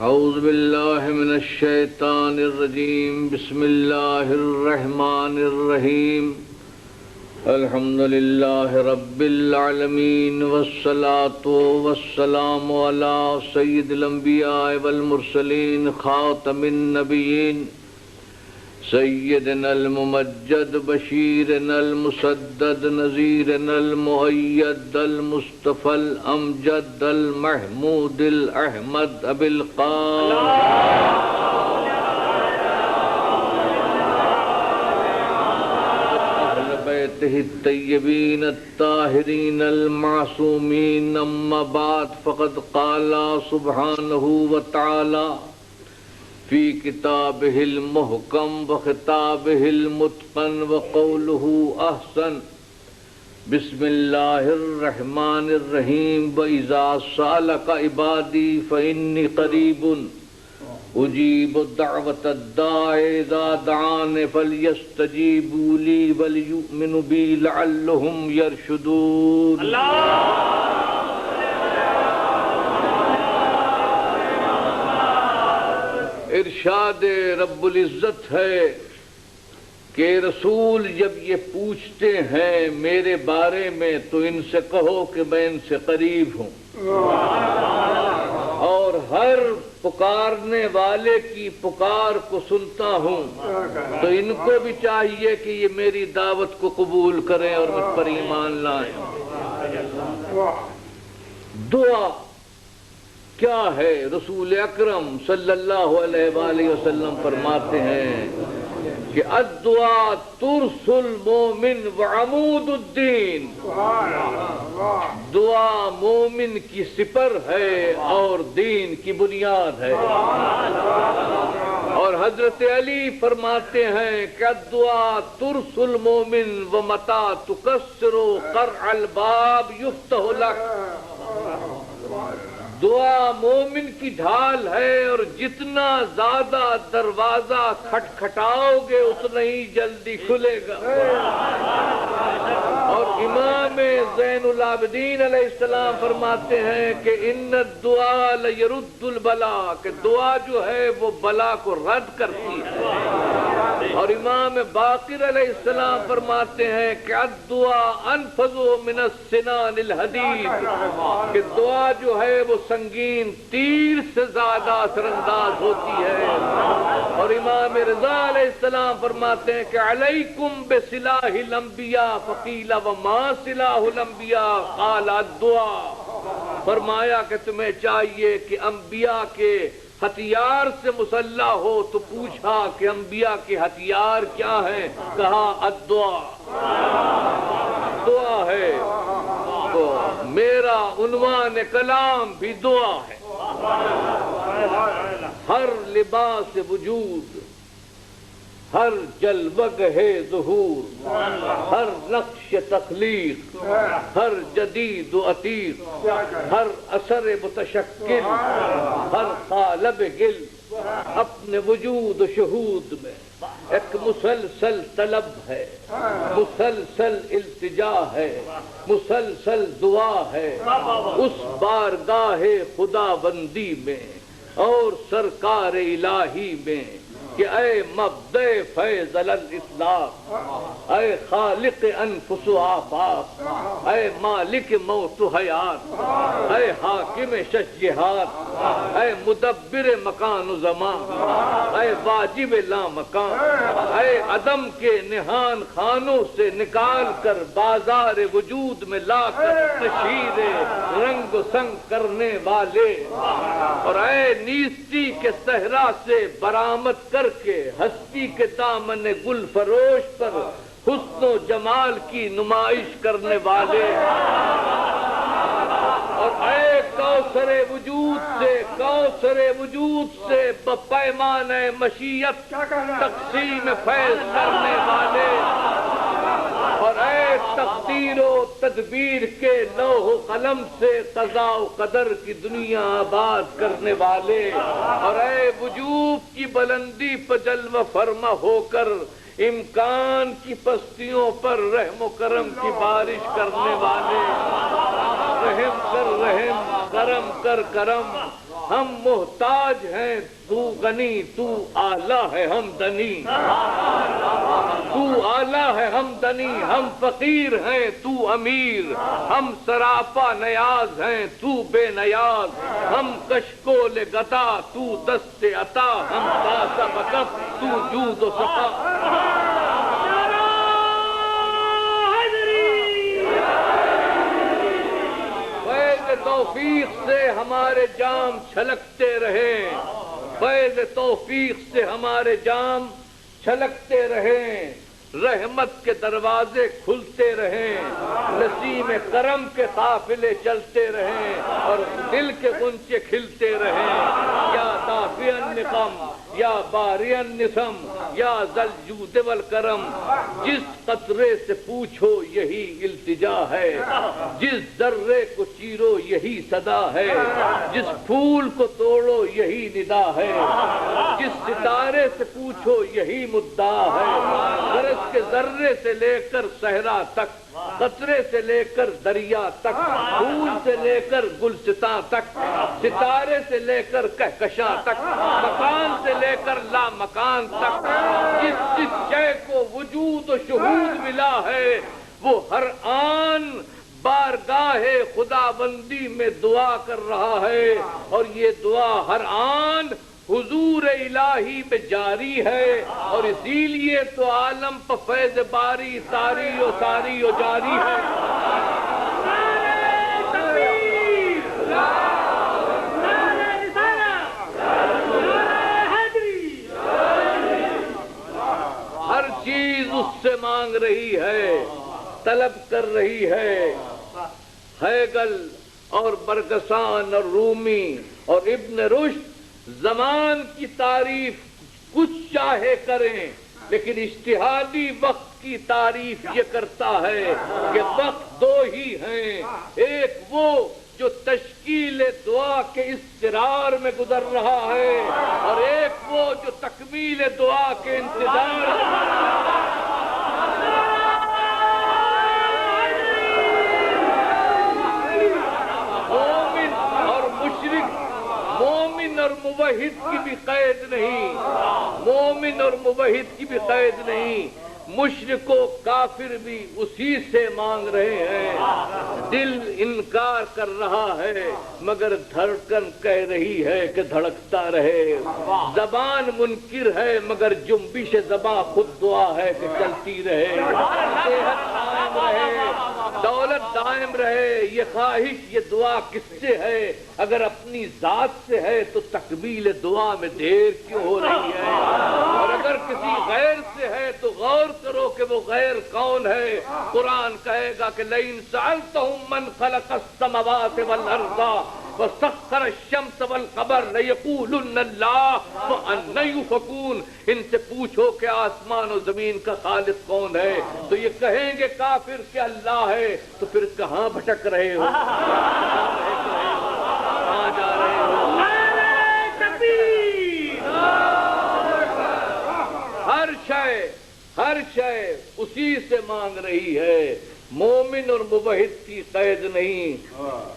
اعوذ باللہ من الشیطان الرجیم بسم اللہ الرحمن الرحیم الحمد للہ رب العالمین والصلاة والسلام علی سید الانبیاء والمرسلین خاتم النبیین سیدنا الممجد بشیرنا المسدد نذیرنا المؤید المصطفى الامجد المحمود الاحمد ابی القاسم اہل بیتہ الطیبین الطاہرین المعصومین اما بعد فقد قال سبحانہ وتعالی فی کتابہ المحکم وخطابہ المتقن وقولہ احسن بسم اللہ الرحمن الرحیم وَإِذَا سَأَلَكَ عِبَادِي فَإِنِّي قَرِيبٌ أُجِيبُ دَعْوَةَ الدَّاعِ إِذَا دَعَانِ فَلْيَسْتَجِيبُوا لِي وَلْيُؤْمِنُوا بِي لَعَلَّهُمْ يَرْشُدُونَ ارشاد رب العزت ہے کہ رسول جب یہ پوچھتے ہیں میرے بارے میں تو ان سے کہو کہ میں ان سے قریب ہوں اور ہر پکارنے والے کی پکار کو سنتا ہوں، تو ان کو بھی چاہیے کہ یہ میری دعوت کو قبول کریں اور مجھ پر ایمان لائیں۔ دعا کیا ہے؟ رسول اکرم صلی اللہ علیہ وآلہ وسلم فرماتے ہیں کہ الدعاء ترس المومن وعمود الدین، دعا مومن کی سپر ہے اور دین کی بنیاد ہے۔ اور حضرت علی فرماتے ہیں کہ الدعاء ترس المومن ومتى تکسر قرع الباب یفتح لک، دعا مومن کی ڈھال ہے اور جتنا زیادہ دروازہ کھٹکھٹاؤ گے اتنا ہی جلدی کھلے گا۔ اور امام زین العابدین علیہ السلام فرماتے ہیں کہ ان الدعاء لیرد البلا، کہ دعا جو ہے وہ بلا کو رد کرتی ہے۔ اور امام باقر علیہ السلام فرماتے ہیں کہ الدعاء انفذ من السنان الحدید، کہ دعا جو ہے وہ سنگین تیر سے زیادہ اثر انداز ہوتی ہے۔ اور امام رضا علیہ السلام فرماتے ہیں کہ علیکم بسلاح الانبیاء فقیل وما سلاح الانبیاء قال الدعاء، فرمایا کہ تمہیں چاہیے کہ انبیاء کے ہتھیار سے مسلح ہو، تو پوچھا کہ انبیاء کے ہتھیار کیا ہیں؟ کہا الدعاء، دعا ہے۔ تو میرا عنوان کلام بھی دعا ہے۔ ہر لباس وجود، ہر جلوگہ ظہور، ہر نقش تخلیق، ہر جدید و عتیق، ہر اثر متشکل، ہر قالب گل، اپنے وجود و شہود میں ایک مسلسل طلب ہے، مسلسل التجا ہے، مسلسل دعا ہے اس بارگاہ خدا بندی میں اور سرکار الہی میں کہ اے مبدع فیض الاطلاق، اے خالق انفس و آفاق، اے مالک موت و حیات، اے حاکم شش جہات، اے مدبر مکان و زمان، اے واجب لا مکان، اے عدم کے نہان خانوں سے نکال کر بازار وجود میں لا کر تشہیر رنگ و سنگ کرنے والے، اور اے نیستی کے صحرا سے برآمد کر کے ہستی کے دامن گل فروش پر حسن و جمال کی نمائش کرنے والے، اور اے کوثر وجود سے بپیمان مشیت تقسیم فیض کرنے والے، اور اے تقدیر و تدبیر کے لوح و قلم سے قضاء و قدر کی دنیا آباد کرنے والے، اور اے وجود کی بلندی پر جلوہ فرما ہو کر امکان کی پستیوں پر رحم و کرم کی بارش کرنے والے، رحم کر رحم، کرم کر کرم، ہم محتاج ہیں تو غنی، تو اعلیٰ ہے ہم دنی، تو اعلیٰ ہے ہم دنی، ہم فقیر ہیں تو امیر، ہم سراپا نیاز ہیں تو بے نیاز، ہم کشکول گدا تو دست عطا، ہم باسا بکف تو جود و سخا۔ توفیق سے ہمارے جام چھلکتے رہیں، فیض توفیق سے ہمارے جام چھلکتے رہیں، رحمت کے دروازے کھلتے رہیں، نسیم کرم کے قافلے چلتے رہیں، اور دل کے غنچے کھلتے رہیں۔ یا دافع النقم یا باری النسم یا ذل جود والکرم، جس قطرے سے پوچھو یہی التجا ہے، جس ذرے کو چیرو یہی صدا ہے، جس پھول کو توڑو یہی ندا ہے، جس ستارے سے پوچھو یہی مدعا ہے۔ غرض کے ذرے سے لے کر صحرا تک، قطرے سے لے کر دریا تک، پھول سے لے کر گلستاں تک، ستارے سے لے کر کہکشاں تک، مکان سے لے کر لا مکان تک، جس جس شے کو وجود و شہود ملا ہے وہ ہر آن بارگاہ خدا بندی میں دعا کر رہا ہے، اور یہ دعا ہر آن حضور الہی میں جاری ہے، اور اسی لیے تو عالم پہ فیض باری ساری و ساری و جاری ہے۔ ہر چیز اس سے مانگ رہی ہے، طلب کر رہی ہے۔ ہیگل اور برگسان اور رومی اور ابن رشد زمان کی تعریف کچھ چاہے کریں، لیکن اجتہادی وقت کی تعریف یہ کرتا ہے کہ وقت دو ہی ہیں، ایک وہ جو تشکیل دعا کے اضطرار میں گزر رہا ہے، اور ایک وہ جو تکمیل دعا کے انتظار میں۔ مومن اور موحد کی بھی قید نہیں، مومن اور موحد کی بھی قید نہیں، مشرک و کافر بھی اسی سے مانگ رہے ہیں۔ دل انکار کر رہا ہے مگر دھڑکن کہہ رہی ہے کہ دھڑکتا رہے، زبان منکر ہے مگر جنبش زباں خود دعا ہے کہ چلتی رہے، صحت قائم رہے، دولت دائم رہے، یہ خواہش یہ دعا کس سے ہے؟ اگر اپنی ذات سے ہے تو تکمیل دعا میں دیر کیوں ہو رہی ہے؟ اور اگر کسی غیر سے ہے تو غور کرو کہ وہ غیر کون ہے۔ قرآن کہے گا کہ لئن سألتهم من خلق السماوات والارض وسخر الشمس والقمر ليقولن الله فأنى يؤفكون، ان سے پوچھو کہ آسمان و زمین کا خالق کون ہے تو یہ کہیں گے کافر کہ اللہ ہے، تو پھر کہاں بھٹک رہے ہو، کہاں جا رہے ہو؟ ہر شے اسی سے مانگ رہی ہے، مومن اور موحد کی قید نہیں،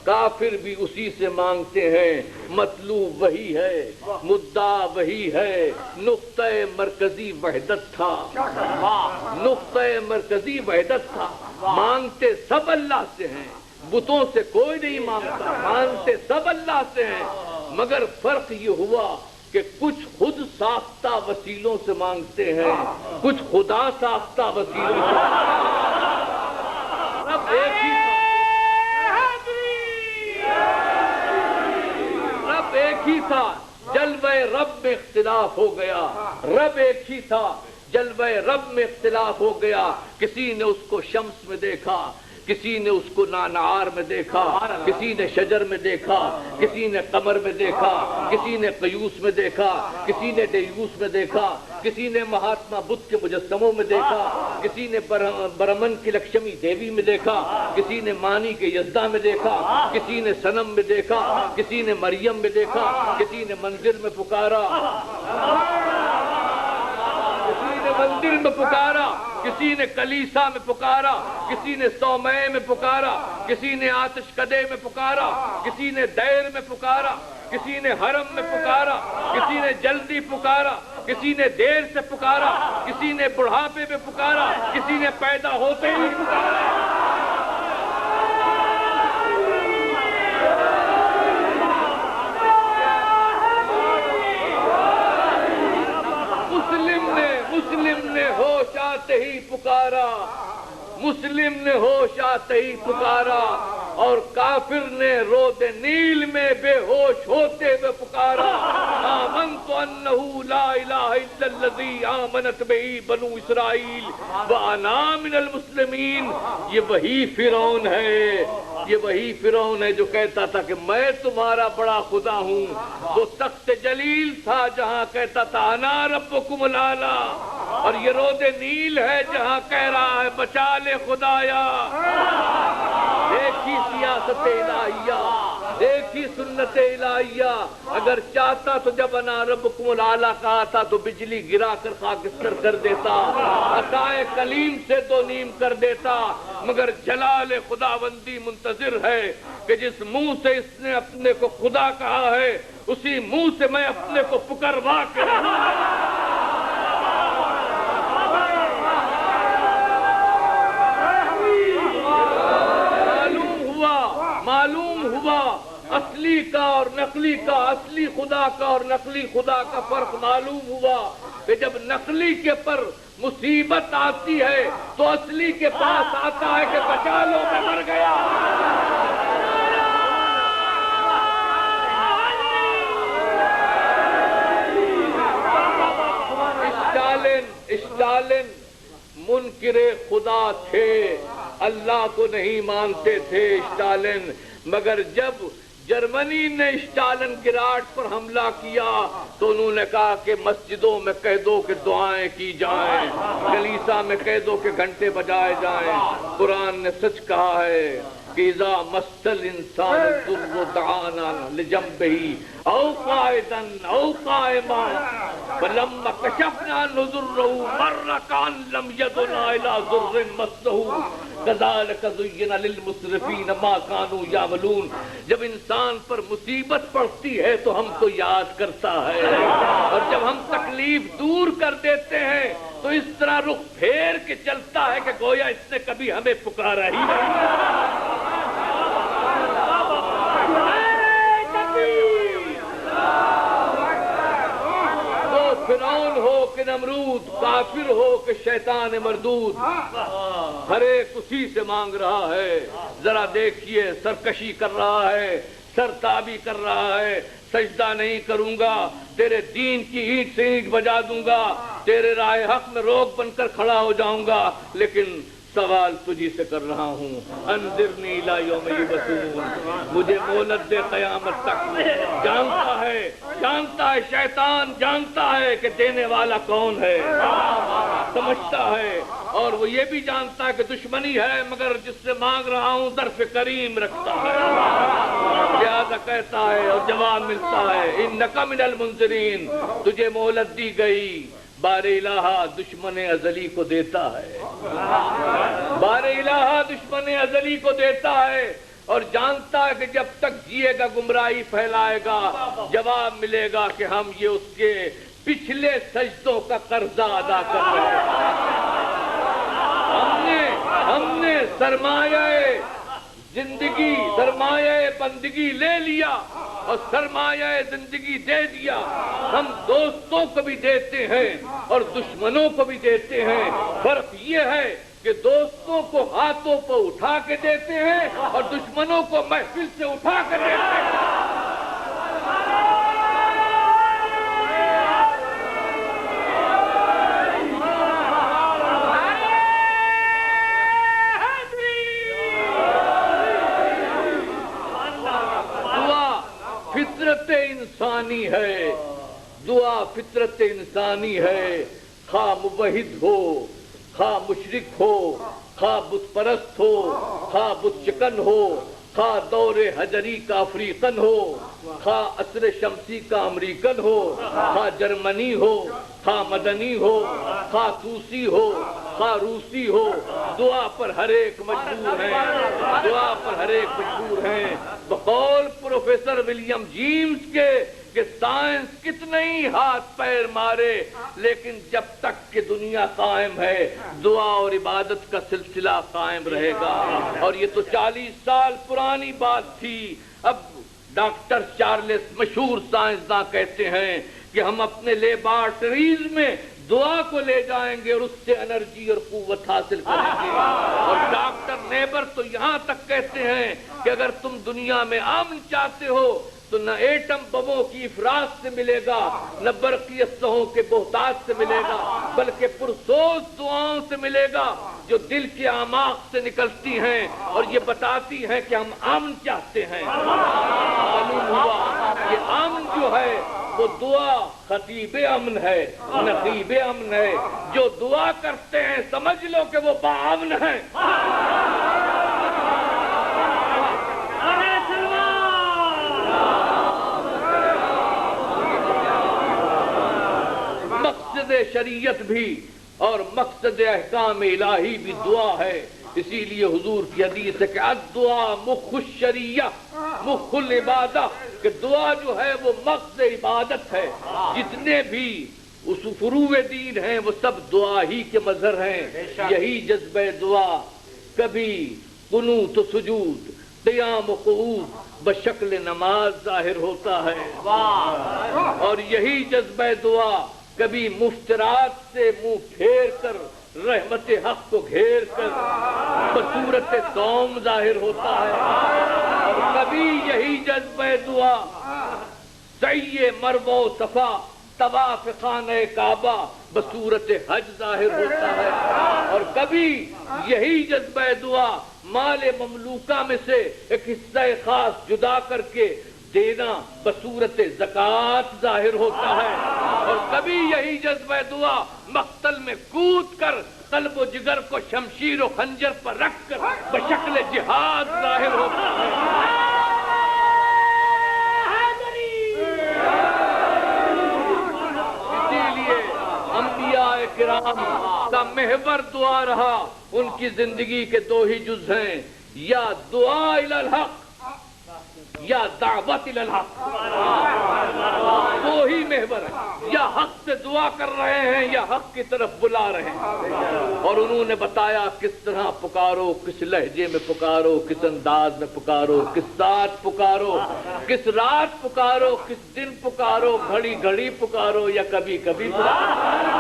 کافر بھی اسی سے مانگتے ہیں، مطلوب وہی ہے، مدعا وہی ہے، نقطہ مرکزی وحدت تھا، نقطہ مرکزی وحدت تھا، مانگتے سب اللہ سے ہیں، بتوں سے کوئی نہیں مانگتا، مانگتے سب اللہ سے ہیں، مگر فرق یہ ہوا کہ کچھ خود ساختہ وسیلوں سے مانگتے ہیں، کچھ خدا ساختہ وسیلوں سے۔ رب ایک ہی تھا، رب ایک ہی تھا، جلوہ رب میں اختلاف ہو گیا، رب ایک ہی تھا، جلوہ رب میں اختلاف ہو گیا، کسی نے اس کو شمس میں دیکھا، کسی نے اس کو نانعار میں دیکھا، کسی نے شجر میں دیکھا، کسی نے قمر میں دیکھا، کسی نے قیوس میں دیکھا، کسی نے دیوس میں دیکھا، کسی نے مہاتما بدھ کے مجسموں میں دیکھا، کسی نے برہمن کی لکشمی دیوی میں دیکھا، کسی نے مانی کے یزدا میں دیکھا، کسی نے صنم میں دیکھا، کسی نے مریم میں دیکھا، کسی نے منزل میں پکارا، کسی نے مندر میں پکارا، کسی نے کلیسا میں پکارا، کسی نے صومعے میں پکارا، کسی نے آتش کدے میں پکارا، کسی نے دیر میں پکارا، کسی نے حرم میں پکارا، کسی نے جلدی پکارا، کسی نے دیر سے پکارا، کسی نے بڑھاپے میں پکارا، کسی نے پیدا ہوتے ہی پکارا۔ مسلم نے ہوش آتے ہی پکارا، مسلم نے ہوش آتے ہی پکارا، اور کافر نے رود نیل میں بے ہوش ہوتے ہوئے پکارا، آمنت انہ لا الہ الا الذی آمنت بہ بنو اسرائیل وانا من المسلمین۔ یہ وہی فرعون ہے، یہ وہی فرعون ہے جو کہتا تھا کہ میں تمہارا بڑا خدا ہوں، وہ تخت جلیل تھا جہاں کہتا تھا انا ربکم الاعلی، اور یہ رود نیل ہے جہاں کہہ رہا ہے بچا لے خدایا۔ دیکھی سیاست الہیہ، دیکھی سنت الہیہ، اگر چاہتا تو جب انا ربکم الاعلی کہا تھا تو بجلی گرا کر خاکستر کر دیتا، عصائے کلیم سے دو نیم کر دیتا، مگر جلال خداوندی منتظر ہے کہ جس منہ سے اس نے اپنے کو خدا کہا ہے اسی منہ سے میں اپنے کو پکروا کے معلوم ہوا اصلی کا اور نقلی کا، اصلی خدا کا اور نقلی خدا کا فرق معلوم ہوا کہ جب نقلی کے پر مصیبت آتی ہے تو اصلی کے پاس آتا ہے کہ بچا لو میں مر گیا۔ اسٹالن منکر خدا تھے، اللہ کو نہیں مانتے تھے اسٹالن، مگر جب جرمنی نے اسٹالن گراڈ پر حملہ کیا تو انہوں نے کہا کہ مسجدوں میں کہہ دو کہ دعائیں کی جائیں، کلیسا میں کہہ دو کہ گھنٹے بجائے جائیں۔ قرآن نے سچ کہا ہے کہ اذا مس الانسان الضر دعانا لجنبہ او قاعدا او قائما فلما کشفنا عنہ ضرہ مر کان لم یدنا الی ضر مسہ کذالک زین للمسرفین ما کانوا یعملون۔ جب انسان پر مصیبت پڑتی ہے تو ہم کو یاد کرتا ہے، اور جب ہم تکلیف دور کر دیتے ہیں تو اس طرح رخ پھیر کے چلتا ہے کہ گویا اس نے کبھی ہمیں پکارا ہی نہیں۔ فرعون ہو کہ نمرود، کافر ہو کہ شیطان مردود، ہر ایک اسی سے مانگ رہا ہے۔ ذرا دیکھیے سرکشی کر رہا ہے، سرتابی کر رہا ہے، سجدہ نہیں کروں گا، تیرے دین کی اینٹ سے اینٹ بجا دوں گا، تیرے راہ حق میں روک بن کر کھڑا ہو جاؤں گا، لیکن سوال تجھی سے کر رہا ہوں، انذرنی الی یوم یبعثون، مجھے مہلت دے قیامت تک۔ جانتا ہے شیطان جانتا ہے کہ دینے والا کون ہے، سمجھتا ہے، اور وہ یہ بھی جانتا ہے کہ دشمنی ہے مگر جس سے مانگ رہا ہوں ظرف کریم رکھتا ہے، لہذا کہتا ہے اور جواب ملتا ہے انک من المنذرین، تجھے مہلت دی گئی۔ بار الہ دشمن ازلی کو دیتا ہے، بار الہ دشمن ازلی کو دیتا ہے، اور جانتا ہے کہ جب تک جیے گا گمراہی پھیلائے گا، جواب ملے گا کہ ہم یہ اس کے پچھلے سجدوں کا قرضہ ادا کر رہے ہیں۔ ہم نے سرمایہ زندگی، سرمایہ بندگی لے لیا اور سرمایہ زندگی دے دیا۔ ہم دوستوں کو بھی دیتے ہیں اور دشمنوں کو بھی دیتے ہیں، فرق یہ ہے کہ دوستوں کو ہاتھوں پہ اٹھا کے دیتے ہیں اور دشمنوں کو محفل سے اٹھا کے دیتے ہیں۔ فطرت انسانی ہے، دعا فطرت انسانی ہے، خواہ موحد ہو، خواہ مشرک ہو، خواہ بت پرست ہو، خواہ بت شکن ہو، خواہ دور حجری کا افریقن ہو، خواہ عصر شمسی کا امریکن ہو، خواہ جرمنی ہو، خواہ مدنی ہو، خواہ توسی ہو، خواہ روسی ہو، دعا پر ہر ایک مجبور ہیں، دعا پر ہر ایک مجبور ہیں۔ بقول پروفیسر ولیم جیمز کے کہ سائنس کتنے ہی ہاتھ پیر مارے لیکن جب تک کہ دنیا قائم ہے دعا اور عبادت کا سلسلہ قائم رہے گا۔ اور یہ تو 40 سال پرانی بات تھی۔ اب ڈاکٹر چارلس مشہور سائنسداں کہتے ہیں کہ ہم اپنے لیبارٹریز میں دعا کو لے جائیں گے اور اس سے انرجی اور قوت حاصل کریں گے۔ اور ڈاکٹر نیبر تو یہاں تک کہتے ہیں کہ اگر تم دنیا میں امن چاہتے ہو تو نہ ایٹم بموں کی افراط سے ملے گا، نہ برقی اسلحوں کے بہتات سے ملے گا، بلکہ پرسوز دعاؤں سے ملے گا جو دل کے اعماق سے نکلتی ہیں اور یہ بتاتی ہیں کہ ہم امن چاہتے ہیں۔ معلوم ہوا کہ امن جو ہے وہ دعا خطیب امن ہے، نقیب امن ہے۔ جو دعا کرتے ہیں سمجھ لو کہ وہ باامن ہیں۔ مقصد شریعت بھی اور مقصد احکام الہی بھی دعا ہے۔ اسی لیے حضور کی حدیث ہے کہ الدعاء مخ الشریعہ مخ العبادہ، کہ دعا جو ہے وہ مغز عبادت ہے۔ جتنے بھی اس فروع دین ہیں وہ سب دعا ہی کے مظہر ہیں۔ یہی جذبہ دعا کبھی قنوت و سجود، قیام و قعود بشکل نماز ظاہر ہوتا ہے، اور یہی جذبہ دعا کبھی مفترات سے منہ پھیر کر رحمت حق کو گھیر کر بصورت صوم ظاہر ہوتا ہے، اور کبھی یہی جذبہ دعا سعی مروہ و صفا طواف خانہ کعبہ بصورت حج ظاہر ہوتا ہے، اور کبھی یہی جذبہ دعا مال مملوکہ میں سے ایک حصہ خاص جدا کر کے دینا بصورت زکوٰۃ ظاہر ہوتا ہے، اور کبھی یہی جذبہ دعا مقتل میں کود کر قلب و جگر کو شمشیر و خنجر پر رکھ کر بشکل جہاد ظاہر ہوتا ہے۔ اسی لیے انبیاء کرام کا محور دعا رہا۔ ان کی زندگی کے دو ہی جز ہیں، یا دعا الی الحق یا دعوت الی الحق، دو ہی محور ہیں، یا حق سے دعا کر رہے ہیں یا حق کی طرف بلا رہے ہیں۔ اور انہوں نے بتایا کس طرح پکارو، کس لہجے میں پکارو، کس انداز میں پکارو، کس ساتھ پکارو، کس رات پکارو، کس دن پکارو، گھڑی گھڑی پکارو یا کبھی کبھی پکارو۔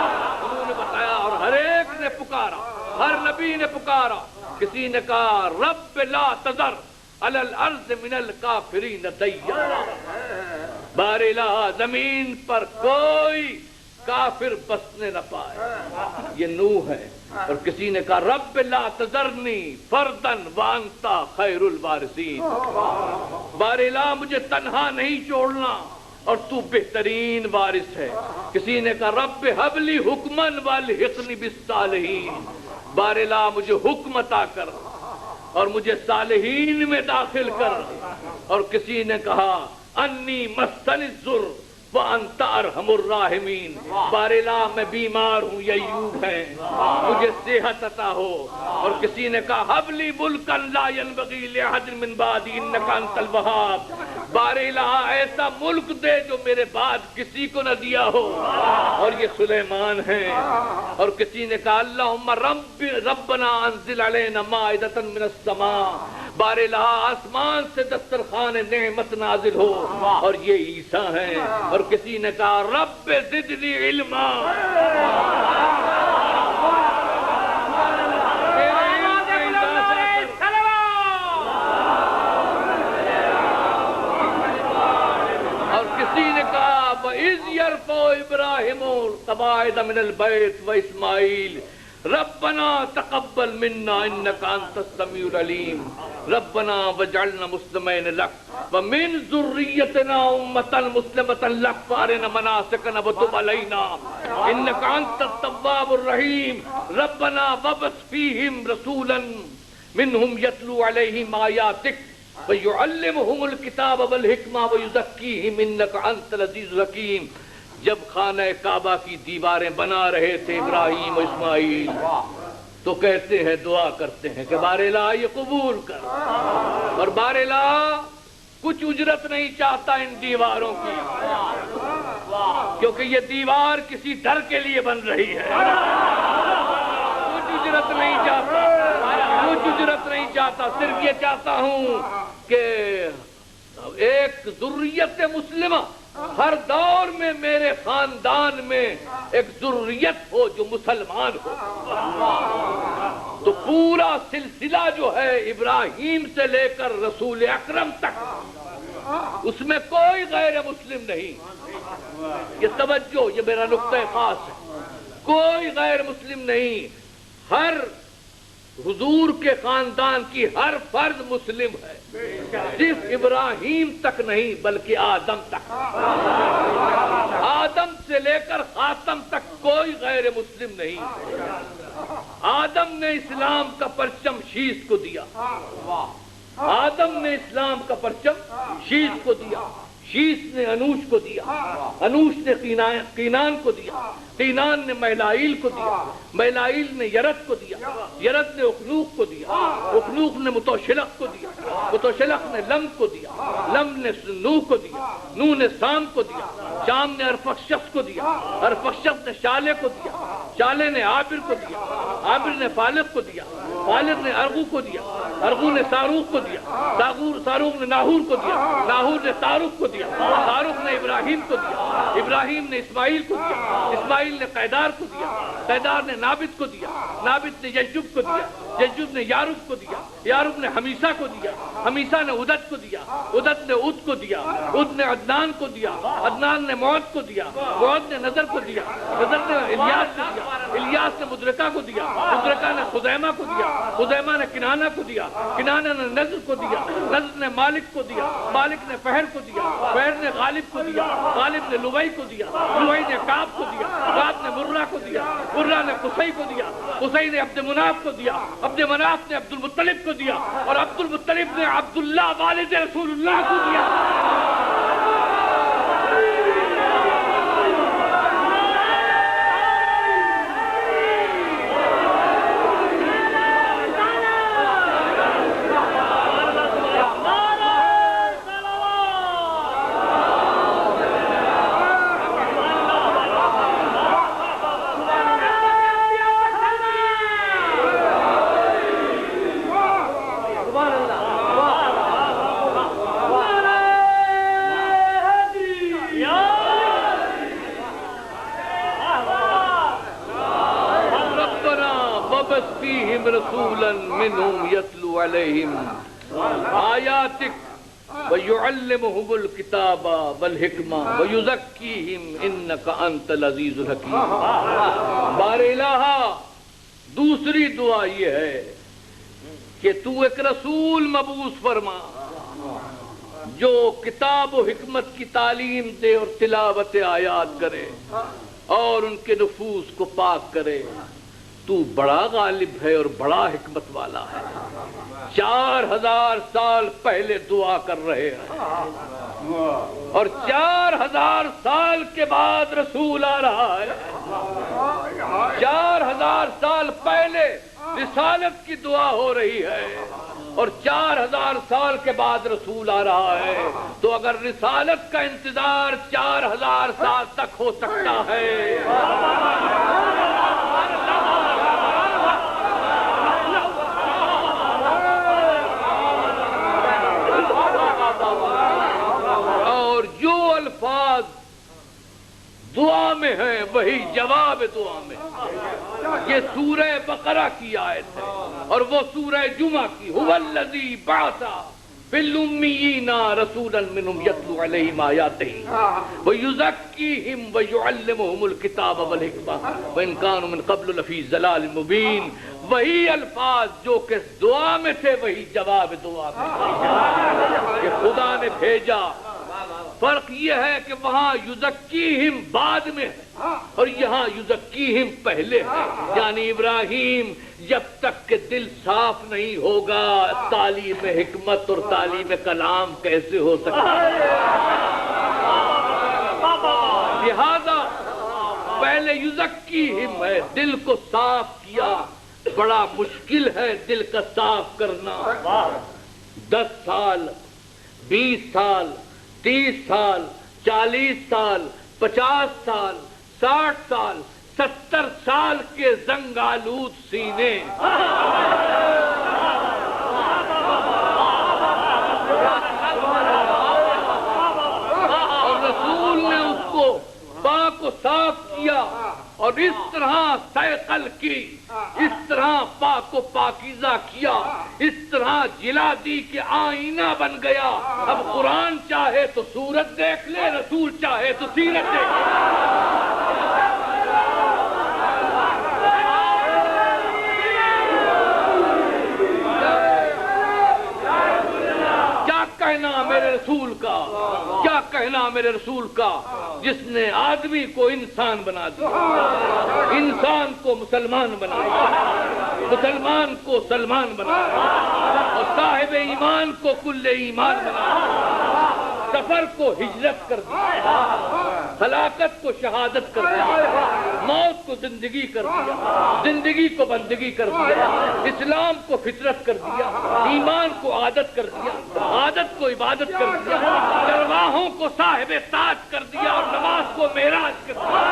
انہوں نے بتایا اور ہر ایک نے پکارا، ہر نبی نے پکارا۔ کسی نے کہا رب لا تذر علی الارض من الکافرین دیارا، بار الہ زمین پر کوئی کافر بسنے نہ پائے، یہ نوح ہے۔ اور کسی نے کہا رب لا تذرنی فردن وانتا خیر الوارثین، بار الہ مجھے تنہا نہیں چھوڑنا اور تو بہترین وارث ہے۔ کسی نے کہا رب حب لی حکمن والحقنی بالصالحین، بار الہ مجھے حکم عطا کر اور مجھے صالحین میں داخل کر۔ اور کسی نے کہا انی مسنی الضر وانت ارحم الراحمین، بار الہ میں بیمار ہوں یہ ایوب ہے، مجھے صحت عطا ہو۔ اور کسی نے کہا حب لی ملکا لا ینبغی لأحد من بعدی انک انت الوہاب، بار الہ ایسا ملک دے جو میرے بعد کسی کو نہ دیا ہو، اور یہ سلیمان ہیں۔ اور کسی نے کہا اللہم ربنا انزل علینا مائدۃ من السماء، بار الہ آسمان سے دسترخوان نعمت نازل ہو، اور یہ عیسیٰ ہیں۔ اور کسی نے کہا رب زدنی علما، اور کسی نے کہا وَإِذْ يَرْفَعُ إِبْرَاهِيمُ الْقَوَاعِدَ مِنَ الْبَيْتِ وَإِسْمَاعِيلُ ربنا تقبل منا انك انت السميع العليم ربنا واجعلنا مسلمين لك ومن ذريتنا امة مسلمة لك وارنا مناسكنا وتب علينا انك انت التواب الرحيم ربنا وابعث فيهم رسولا منهم يتلو عليهم آياتك وَيُعَلِّمُهُمُ الْكِتَابَ وَالْحِکْمَةَ وَيُزَکِّیہِمْ إِنَّکَ أَنْتَ الْعَزِیزُ الْحَکِیم۔ جب خانہ کعبہ کی دیواریں بنا رہے تھے ابراہیم و اسماعیل تو کہتے ہیں، دعا کرتے ہیں کہ بار الہ یہ قبول کر، اور بار الہ کچھ اجرت نہیں چاہتا ان دیواروں کی، کیونکہ یہ دیوار کسی ڈر کے لیے بن رہی ہے، کچھ اجرت نہیں چاہتا، کچھ اجرت نہیں چاہتا، صرف یہ چاہتا ہوں کہ ایک ذریت مسلمہ ہر دور میں میرے خاندان میں ایک ذریت ہو جو مسلمان ہو۔ تو پورا سلسلہ جو ہے ابراہیم سے لے کر رسول اکرم تک اس میں کوئی غیر مسلم نہیں، یہ توجہ، یہ میرا نقطہ خاص ہے، کوئی غیر مسلم نہیں، ہر حضور کے خاندان کی ہر فرد مسلم ہے، صرف ابراہیم تک نہیں بلکہ آدم تک، آدم سے لے کر خاتم تک کوئی غیر مسلم نہیں۔ آدم نے اسلام کا پرچم شیش کو دیا، آدم نے اسلام کا پرچم شیش کو دیا، شیش نے انوش کو دیا، انوش نے قینان کو دیا، قینان نے میلائیل کو دیا، میلائیل نے یرد کو دیا، یرد نے اخنوق کو دیا، اخنوق نے متوشلق کو دیا، متوشلق نے لم کو دیا، لم نے نوح کو دیا، نوح نے سام کو دیا، شام نے ارفخشد کو دیا، ارفخشد نے شالے کو دیا، شالے نے عابر کو دیا، عابر نے فالق کو دیا، فالق نے ارغو کو دیا، ارغو نے ساروق کو دیا، ساروق نے ناہور کو دیا، ناہور نے تاروق کو دیا، تاروق نے ابراہیم کو دیا، ابراہیم نے اسماعیل کو دیا، اسماعیل نے قیدار کو دیا، قیدار نے نابت کو دیا، نابت نے یجب کو دیا، یجب نے یارب کو دیا، یارب نے حمیسہ کو دیا، حمیسہ نے عدد کو دیا، عدد نے اد کو دیا، اد نے عدنان کو دیا، عدنان نے معد کو دیا، معد نے نظر کو دیا، نظر نے الیاس کو دیا، الیاس نے مدرکہ کو دیا، مدرکہ نے خزیمہ کو دیا، خزیمہ نے کنانہ کو دیا، کنانہ نے نظر کو دیا، نظر نے مالک کو دیا، مالک نے فہر کو دیا، فہر نے غالب کو دیا، غالب نے لوئی کو دیا، لوئی نے کعب کو دیا، کعب نے مرہ کو دیا، مرہ نے قصی کو دیا، قصی نے عبد مناف کو دیا، عبد مناف نے عبد المطلب کو دیا، اور عبد المطلب نے عبداللہ والد رسول اللہ کو دیا۔ رسولا منهم يتلو عليهم آياتك ويعلمهم الكتاب والحكمة ويزكيهم إنك أنت العزيز الحكيم۔ بار الہ دوسری دعا یہ ہے کہ تو ایک رسول مبعوث فرما جو کتاب و حکمت کی تعلیم دے اور تلاوت آیات کرے اور ان کے نفوس کو پاک کرے۔ تو بڑا غالب ہے اور بڑا حکمت والا ہے۔ 4000 سال پہلے دعا کر رہے ہیں اور 4000 سال کے بعد رسول آ رہا ہے۔ 4000 سال پہلے رسالت کی دعا ہو رہی ہے اور 4000 سال کے بعد رسول آ رہا ہے، تو اگر رسالت کا انتظار 4000 سال تک ہو سکتا ہے دعا میں ہے وہی جواب دعا میں۔ یہ سورہ بقرہ کی آیت ہے اور وہ سورہ جمعہ کی، هو الذی بعث فی الامیین رسولا منہم یتلو علیہم آیاتہ ویزکیہم ویعلمہم الکتاب والحکمہ وان کانوا من قبل لفی ضلال مبین۔ وہی الفاظ جو کہ دعا میں تھے وہی جواب دعا میں کہ خدا نے بھیجا فرق یہ ہے کہ وہاں یزکیہم بعد میں ہے اور یہاں یزکیہم پہلے ہے. یعنی ابراہیم جب تک کہ دل صاف نہیں ہوگا تعلیم حکمت اور تعلیم کلام کیسے ہو سکتا ہے؟ لہذا پہلے یزکیہم ہے، دل کو صاف کیا. بڑا مشکل ہے دل کا صاف کرنا. 10 سال 20 سال 30 سال 40 سال 50 سال 60 سال 70 سال کے زنگ آلود سینے اور رسول نے اس کو پاک و صاف کیا اور اس طرح سیقل کی، اس طرح پاک و پاکیزہ کیا، اس طرح جلا دی کہ آئینہ بن گیا. اب قرآن چاہے تو صورت دیکھ لے، رسول چاہے تو سیرت دیکھ لے. کیا کہنا میرے رسول کا، کیا کہنا میرے رسول کا، جس نے آدمی کو انسان بنا دیا، انسان کو مسلمان بنایا، مسلمان کو سلمان بنایا اور صاحب ایمان کو کل ایمان بنایا، سفر کو ہجرت کر دیا، ہلاکت کو شہادت کر دیا، موت کو زندگی کر دیا، زندگی کو بندگی کر دیا، اسلام کو فطرت کر دیا، ایمان کو عادت کر دیا، عادت کو عبادت کر دیا، چرواہوں کو صاحب تاج کر دیا اور نماز کو معراج کر دیا.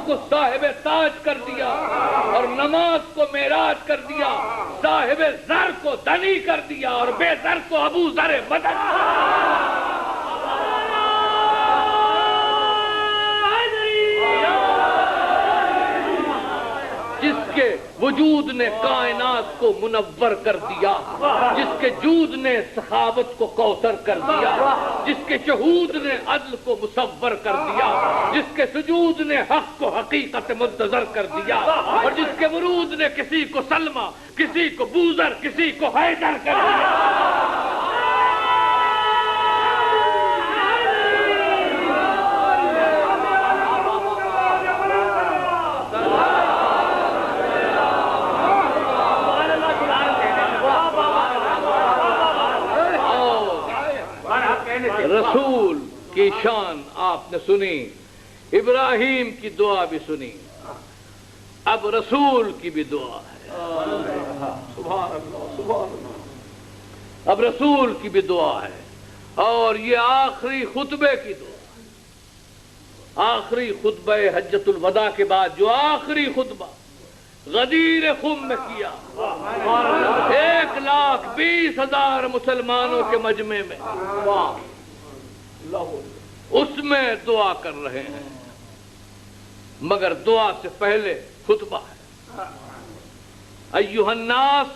کو صاحب تاج کر دیا اور نماز کو معراج کر دیا، صاحب زر کو دنی کر دیا اور بے زر کو ابو ذر مدد. جس کے وجود نے کائنات کو منور کر دیا، جس کے جود نے سخاوت کو کوثر کر دیا، جس کے شہود نے عدل کو مصور کر دیا، جس کے سجود نے حق کو حقیقت منتظر کر دیا اور جس کے ورود نے کسی کو سلمہ، کسی کو بوزر، کسی کو حیدر کر دیا. رسول کی شان آپ نے سنی، ابراہیم کی دعا بھی سنی، اب رسول کی بھی دعا ہے. سبحان اللہ سبحان اللہ. اب رسول کی بھی دعا ہے اور یہ آخری خطبے کی دعا ہے. آخری خطبہ حجۃ الوداع کے بعد جو آخری خطبہ غدیر خم میں کیا، 1,20,000 مسلمانوں کے مجمع میں، اس میں دعا کر رہے ہیں. مگر دعا سے پہلے خطبہ ہے. ایھا الناس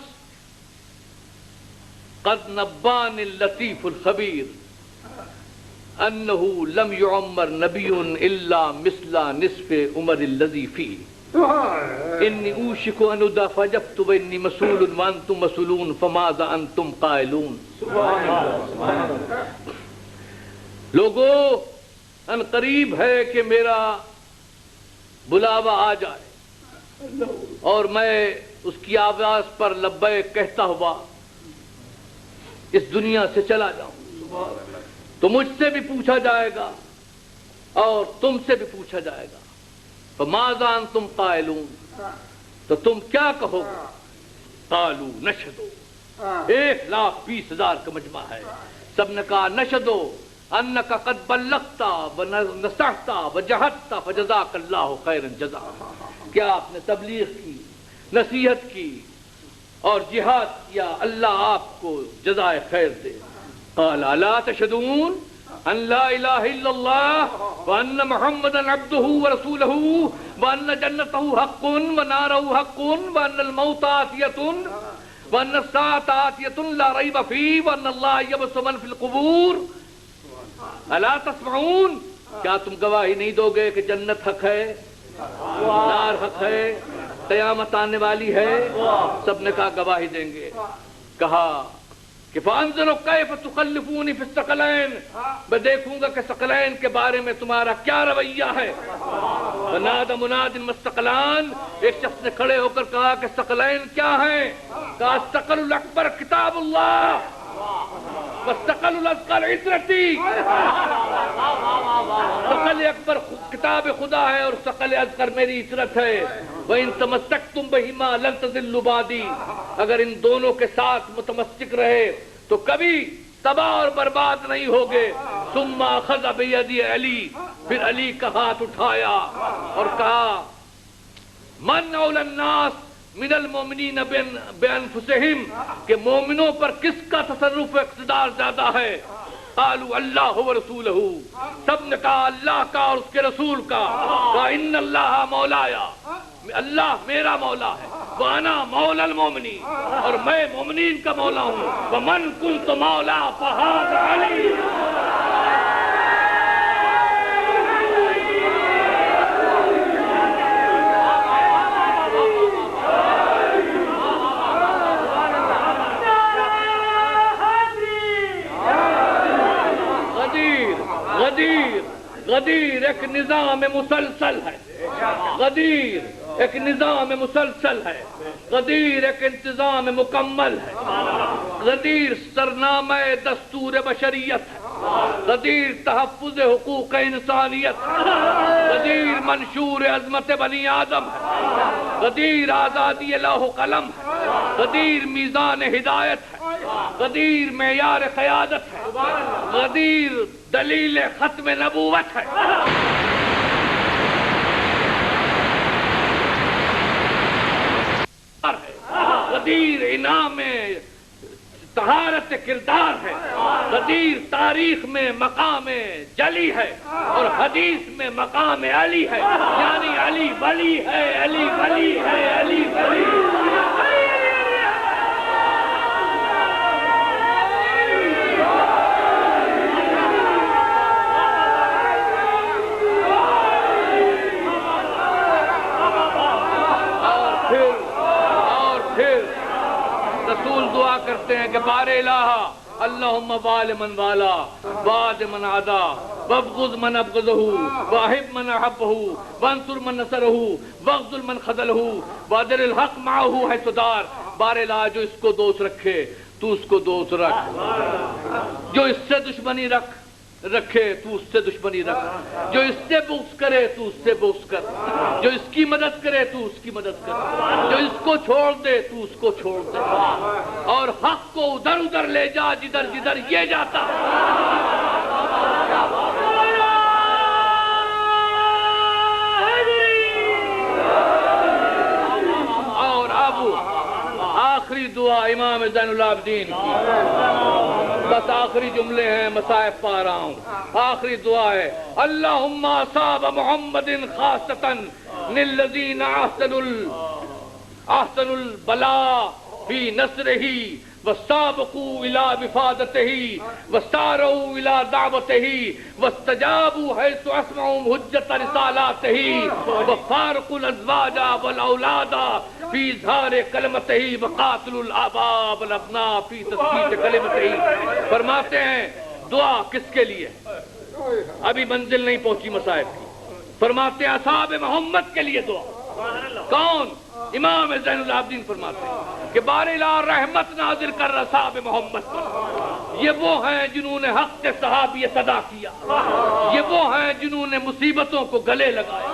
قد نبان اللطیف الخبیر انه لم يعمر نبی الا مثل نصف عمر الذی فیہ انی اوشک ان ادفجبت وانی مسئول وانتم مسئولون فماذا انتم قائلون. لوگو ان قریب ہے کہ میرا بلاوا آ جائے اور میں اس کی آواز پر لبیک کہتا ہوا اس دنیا سے چلا جاؤں. تو مجھ سے بھی پوچھا جائے گا اور تم سے بھی پوچھا جائے گا. فماذا انتم قائلون، تو تم کیا کہو گے؟ قالوا نشہدو، 1,20,000 کا مجمع ہے. سب نے کہا نشہدو انک قد بلغت ونصحت وجہدت فجزاک اللہ خیر الجزاء. کیا آپ نے تبلیغ کی، نصیحت کی اور جہاد کیا، اللہ آپ کو جزائے خیر دے. قال الا تشهدون ان لا الہ الا اللہ وان محمدا عبدہ ورسولہ وان جنتہ حق ونارہ حق وان الموت آتیۃ وان الساعۃ آتیۃ لا ریب فیہ وان اللہ یبعث من فی القبور. الا تسمعون کیا تم گواہی نہیں دو گے کہ جنت حق ہے، نار حق ہے، قیامت آنے والی ہے؟ سب نے کہا گواہی دیں گے۔ کہا کہ فَأَنظُرُ كَيْفَ تُخَلِّفُونِ فِي الثَّقَلَيْنِ، میں دیکھوں گا کہ ثقلین کے بارے میں تمہارا کیا رویہ ہے۔ وَنَادَ مُنَادٍ مَّا الثَّقَلَانِ، ایک شخص نے کھڑے ہو کر کہا کہ ثقلین کیا ہیں؟ کہا الثقل الاکبر کتاب اللہ، والثقل الاصغر عترتی، ثقل اکبر کتاب خدا ہے اور ثقل اصغر میری عترت ہے۔ وَإِن تَمَسَّكْتُم بِهِمَا لَن تَضِلُّوا بَعْدِي، اگر ان دونوں کے ساتھ متمسک رہے تو کبھی تباہ اور برباد نہیں ہوگے۔ ثُمَّ أَخَذَ بِيَدِ علی، پھر علی کا ہاتھ اٹھایا اور کہا مَنْ أَوْلَى النَّاسِ مِنَ الْمُؤْمِنِينَ بِأَنفُسِهِمْ، کہ مومنوں پر کس کا تصرف و اقتدار زیادہ ہے؟ قالوا اللہ ورسولہ، سب نے کہا اللہ کا اور اس کے رسول کا۔ کہا ان اللہ مولایا، اللہ میرا مولا ہے، وانا مولا المومنین، اور میں مومنین کا مولا ہوں۔ ومن کنت مولا فہذا علی، غدیر ایک نظام مسلسل ہے، غدیر ایک نظام مسلسل ہے، غدیر ایک انتظام مکمل ہے، غدیر سرنامہ دستور بشریت ہے، غدیر تحفظ حقوق انسانیت ہے، غدیر منشور عظمت بنی آدم ہے، غدیر آزادی لوح قلم ہے، غدیر میزان ہدایت ہے، غدیر معیار قیادت ہے، غدیر دلیل ختم نبوت ہے۔ غدیر انعام طہارت کردار ہے، غدیر تاریخ میں مقام جلی ہے اور حدیث میں مقام علی ہے، یعنی علی ولی ہے، علی ولی ہے، علی ولی ہے۔ رسول دعا کرتے ہیں کہ بار الہ اللہم وال من والا، وعد من عدا، وابغض من ابغضہ، واحب من احبہ، وانصر من نصرہ، واخذل من خذلہ، وادر الحق معہ حیث دار۔ بار الہ جو اس کو دوست رکھے تو اس کو دوست رکھ، جو اس سے دشمنی رکھے تو اس سے دشمنی رکھ، جو اس سے بغض کرے تو اس سے بغض کر، جو اس کی مدد کرے تو اس کی مدد کر، جو اس کو چھوڑ دے تو اس کو چھوڑ دے، اور حق کو ادھر ادھر لے جا جدھر جدھر یہ جاتا۔ اور اب آخری دعا امام زین العابدین کی، بس آخری جملے ہیں، مصائب پا رہا ہوں، آخری دعا ہے اللہم اصاب محمد خاصتاً للذین احسنوا البلاء فی نصرہ وسابقوا الى وفادتہ وسارعوا الى دعوتہ واستجابوا حیث اسمعوا حجت رسالاتہ وفارقوا الازواج والاولاد فی اظہار کلمتہ وقاتلوا الآباء والابناء فی تثبیت کلمتہ۔ فرماتے ہیں دعا کس کے لیے؟ ابھی منزل نہیں پہنچی مصائب کی۔ فرماتے ہیں اصحاب محمد کے لیے دعا۔ کون؟ امام زین العابدین فرماتے ہیں کہ بار الہ رحمت نازل کر اصحاب محمد پر۔ یہ وہ ہیں جنہوں نے حق کے صحابیت ادا کیا، یہ وہ ہیں جنہوں نے مصیبتوں کو گلے لگایا،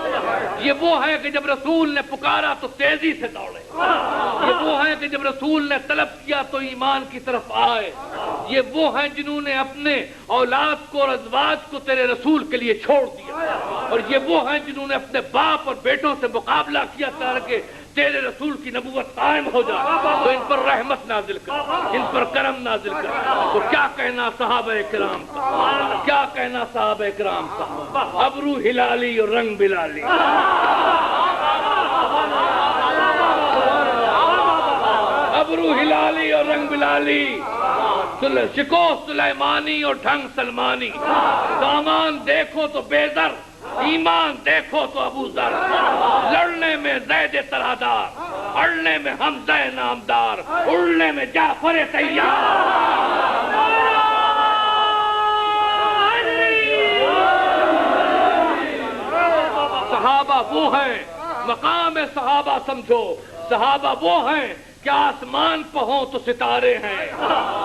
یہ وہ ہیں کہ جب رسول نے پکارا تو تیزی سے دوڑے، یہ وہ ہیں کہ جب رسول نے طلب کیا تو ایمان کی طرف آئے، یہ وہ ہیں جنہوں نے اپنے اولاد کو اور ازواج کو تیرے رسول کے لیے چھوڑ دیا، اور یہ وہ ہیں جنہوں نے اپنے باپ اور بیٹوں سے مقابلہ کیا تاکہ تیرے رسول کی نبوت قائم ہو جائے۔ تو ان پر رحمت نازل کر، ان پر کرم نازل کر۔ تو کیا کہنا صحابہ کرام کا، کیا کہنا صحابہ کرام کا، ابرو ہلالی اور رنگ بلالی، ابرو ہلالی اور رنگ بلالی، شکو سلیمانی اور ڈھنگ سلمانی، سامان دیکھو تو بیدر، ایمان دیکھو تو ابو ذر، لڑنے میں زید سرادار، اڑنے میں حمزہ نامدار، اڑنے میں جعفر تیار۔ صحابہ وہ ہیں، مقام صحابہ سمجھو، صحابہ وہ ہیں کہ آسمان پہ ہوں تو ستارے ہیں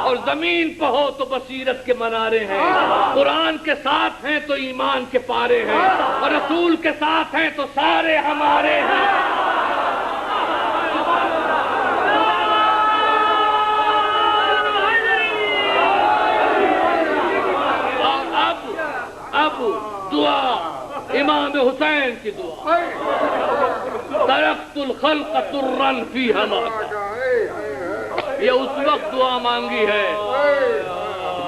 اور زمین پہ ہو تو بصیرت کے منارے ہیں، قرآن کے ساتھ ہیں تو ایمان کے پارے ہیں اور رسول کے ساتھ ہیں تو سارے ہمارے ہیں۔ اب دعا امام حسین کی دعا، ترکت الخلق ترا فی حماک، یہ اس وقت دعا مانگی ہے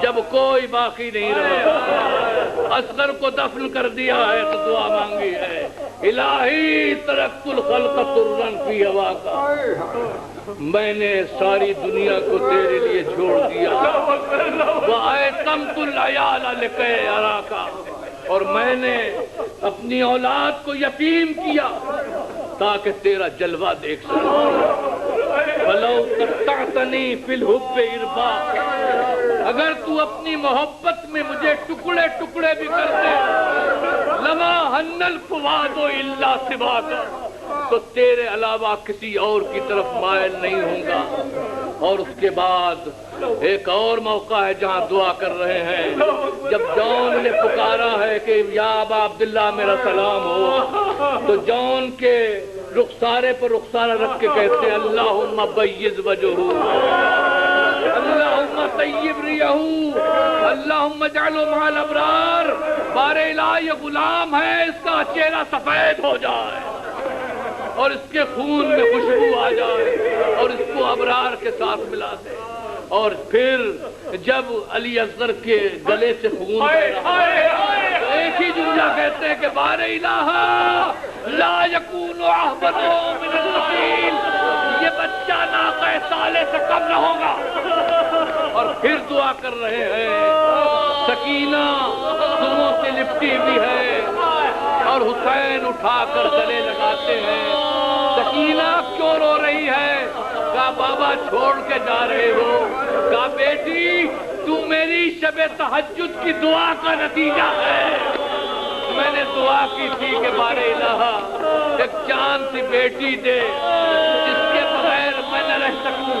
جب کوئی باقی نہیں رہا، اصغر کو دفن کر دیا ہے تو دعا مانگی ہے، الہی ترکت الخلق ترا فی حماک، میں نے ساری دنیا کو تیرے لیے چھوڑ دیا، وَأَيْتَمْتُ الْعَيَالَ لِكَيْ أَرَاكَ، اور میں نے اپنی اولاد کو یتیم کیا تاکہ تیرا جلوہ دیکھ سکوں۔ فَلَوْ قَطَّعْتَنِي فِي الْحُبِّ إِرْبَاكَ، اگر تو اپنی محبت میں مجھے ٹکڑے ٹکڑے بھی کر دے، لَمَا هَنَّ الْفُؤَادُ إِلَّا سِوَاكَ، تو تیرے علاوہ کسی اور کی طرف مائل نہیں ہوں گا۔ اور اس کے بعد ایک اور موقع ہے جہاں دعا کر رہے ہیں، جب جون نے پکارا ہے کہ یا ابا عبداللہ میرا سلام ہو، تو جون کے رخسارے پر رخسارہ رکھ کے کہتے ہیں اللہم بیض وجہہ، اللہم طیب ریہہ، اللہم اجعلہ مع الابرار، بار الہ یہ غلام ہے، اس کا چہرہ سفید ہو جائے اور اس کے خون میں خوشبو آ جائے اور اس کو ابرار کے ساتھ ملا دے۔ اور پھر جب علی اصغر کے گلے سے خون بہ رہا ہے تو ایک ہی جملہ کہتے ہیں کہ بار الہ لا یکون احبط من القتیل، یہ بچہ ناقہ سالے سے کم نہ ہوگا۔ اور پھر دعا کر رہے ہیں، سکینہ سنوں سے لپٹی ہوئی ہے اور حسین اٹھا کر گلے لگاتے ہیں، سکینہ کیوں رو رہی ہے؟ کہا بابا چھوڑ کے جا رہے ہو، کہا بیٹی تو میری شب تہجد کی دعا کا نتیجہ ہے، میں نے دعا کی تھی کہ بار الہ ایک چاند سی بیٹی دے جس کے بغیر میں نہ رہ سکوں،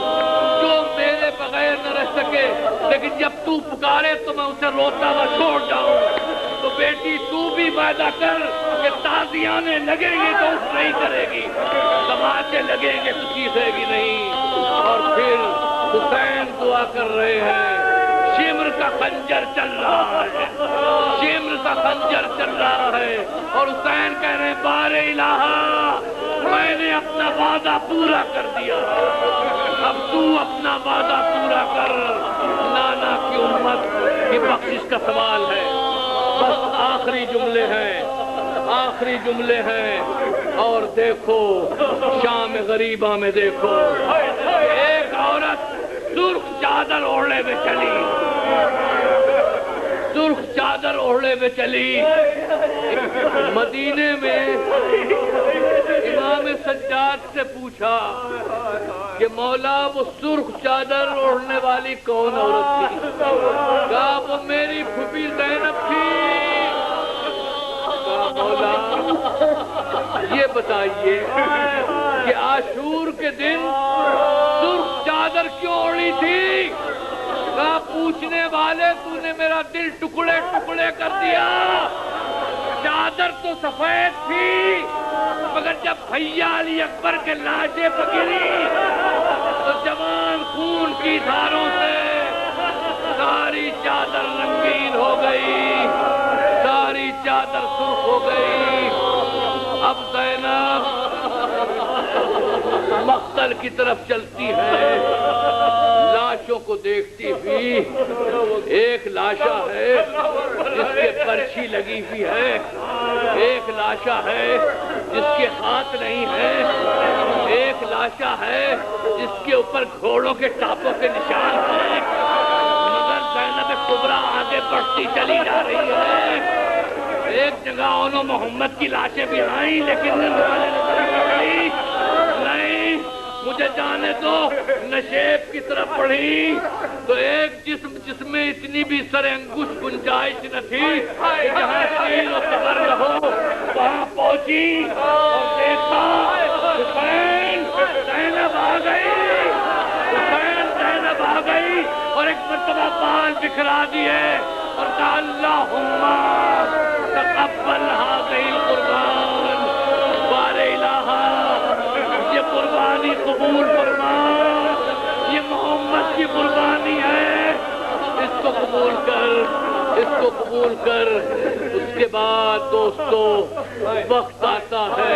جو میرے بغیر نہ رہ سکے، لیکن جب تو پکارے تو میں اسے روتا ہوا چھوڑ جاؤں، تو بیٹی تو بھی وعدہ کر کہ تازیانے لگیں گے تو اس نہیں کرے گی، تماچے لگیں گے تو چیخے گی نہیں۔ اور پھر حسین دعا کر رہے ہیں، شمر کا خنجر چل رہا ہے، شمر کا خنجر چل رہا ہے اور حسین کہہ رہے ہیں بار الہ میں نے اپنا وعدہ پورا کر دیا، اب تو اپنا وعدہ پورا کر، نانا کی امت کی بخشش کا سوال ہے۔ بس آخری جملے ہیں، آخری جملے ہیں، اور دیکھو شام غریبہ میں دیکھو ایک عورت سرخ چادر اوڑھے میں چلی، سرخ چادر اوڑھے میں چلی، مدینے میں امام سجاد سے پوچھا کہ مولا وہ سرخ چادر اوڑھنے والی کون عورت تھی؟ کہا وہ میری پھوپھی زینب تھی۔ کہا مولا یہ بتائیے کہ عاشور کے دن سرخ چادر کیوں اوڑھی تھی؟ کہا پوچھنے والے تو نے میرا دل ٹکڑے ٹکڑے کر دیا، چادر تو سفید تھی مگر جب بھیا علی اکبر کے لاشیں پگری تو جوان خون کی دھاروں سے ساری چادر رنگین ہو گئی، ساری چادر سرخ ہو گئی۔ اب زینب مقتل کی طرف چلتی ہے، لاشوں کو دیکھتی ہوئی، ایک لاشا ہے جس کے پرچھی لگی ہوئی ہے، ایک لاشا ہے جس کے ہاتھ نہیں ہے، ایک لاشا ہے جس کے اوپر گھوڑوں کے ٹاپوں کے نشان ہیں، زینب کبریٰ آگے بڑھتی چلی جا رہی ہے. ایک جگہ انہوں محمد کی لاشیں بھی آئیں لیکن نہیں, مجھے جانے دو. نشیب کی طرف بڑھی تو ایک جسم جس میں اتنی بھی سر انگوش گنجائش نہ تھی کہ جہاں تین و صبر نہ ہو وہاں پہنچی اور دیکھا حسین زینب آ گئی. حسین زینب آ گئی اور ایک مرتبہ بال بکھرا دیے اور کہا اللہم تقبل هذه القربان. بار الہ یہ قربانی قبول فرما, یہ محمد کی قربانی ہے, اس کو قبول کر, اس کو قبول کر. اس کے بعد دوستو وقت آتا ہے,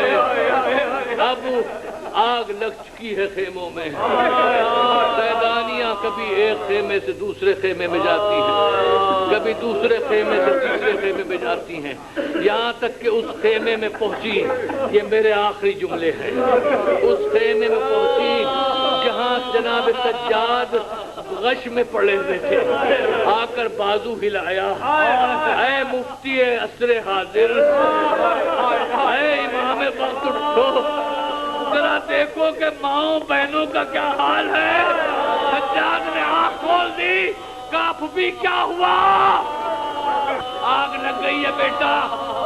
اب آگ لگ چکی ہے خیموں میں. سیدانیاں کبھی ایک خیمے سے دوسرے خیمے میں جاتی ہیں, کبھی دوسرے خیمے سے تیسرے خیمے میں جاتی ہیں, یہاں تک کہ اس خیمے میں پہنچی. یہ میرے آخری جملے ہیں. اس خیمے میں پہنچی جہاں جناب سجاد غش میں پڑے ہوئے تھے. آ کر بازو ہلایا, اے مفتی عصر حاضر, اے امام وقت اٹھو, ذرا دیکھو کہ ماؤں بہنوں کا کیا حال ہے. سجاد نے آنکھ کھول دی, کہا پھوپھی کیا ہوا؟ آگ لگ گئی ہے بیٹا,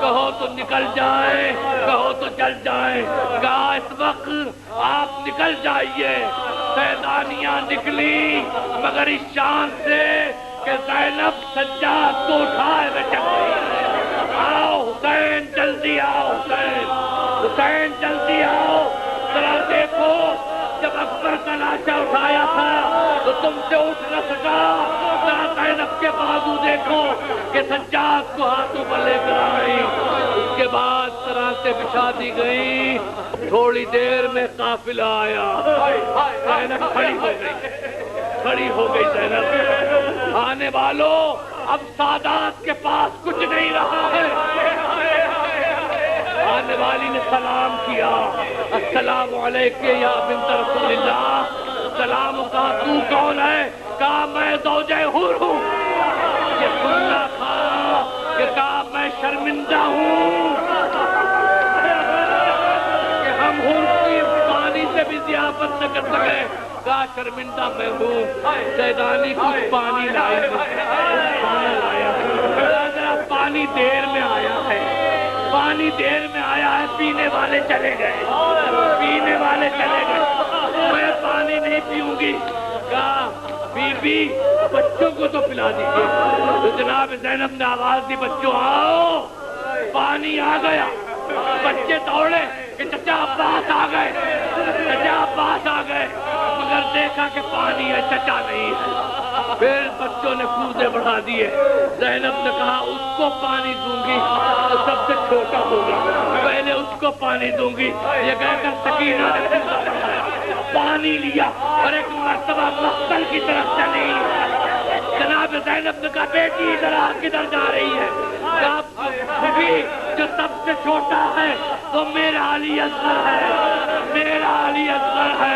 کہو تو نکل جائیں, کہو تو جل جائیں. کہا اس وقت آپ نکل جائیے. سیدانیاں نکلی مگر اس شان سے کہ زینب سجاد کو اٹھائے ہوئے چل رہی ہے. آؤ حسین جلدی آؤ, حسین حسین جلدی آؤ. ذرا دیکھو جب اکبر کا لاشا اٹھایا تھا تو تم سے اٹھ نہ سکا. ذرا زینب کے بازو دیکھو کہ سجاد کو ہاتھوں پر لے کر آئی. اس کے بعد سرانتیں بچھا دی گئی. تھوڑی دیر میں قافلہ آیا. زینب کھڑی ہو گئی, کھڑی ہو گئی زینب. آنے والوں اب سادات کے پاس کچھ نہیں رہا ہے. آنے والی نے سلام کیا, السلام علیکم یا بنت رسول اللہ. سلام کہا تو کون ہے؟ کہا میں زوجہ حور ہوں. یہ سننا تھا کہ کہا میں شرمندہ ہوں کہ ہم حور کی پانی سے بھی ضیافت نہ کر سکے. کہا شرمندہ میں ہوں. سیدانی کچھ پانی لائی, کھانا لایا. پانی دیر میں آیا ہے, پانی دیر میں آیا ہے. پینے والے چلے گئے, پینے والے چلے گئے. میں پانی نہیں پیوں گی. کہا بی بی بچوں کو تو پلا دیجیے. تو جناب زینب نے آواز دی, بچوں آؤ. پانی آ گیا. بچے دوڑے کہ چچا عباس آ گئے, چچا عباس آ گئے. مگر دیکھا کہ پانی ہے, چچا نہیں ہے. پھر بچوں نے کودے بڑھا دیے. زینب نے کہا اس کو پانی دوں گی تو سب سے چھوٹا ہوگا, پہلے اس کو پانی دوں گی. یہ کہہ کر سکینہ نے کودہ بڑھایا, پانی لیا اور ایک مرتبہ مقتل کی طرف چلی. جناب زینب نے کہا بیٹی ادھر آ, کدھر جا رہی ہے؟ جو سب سے چھوٹا ہے وہ میرا علی اصغر ہے, میرا علی اصغر ہے.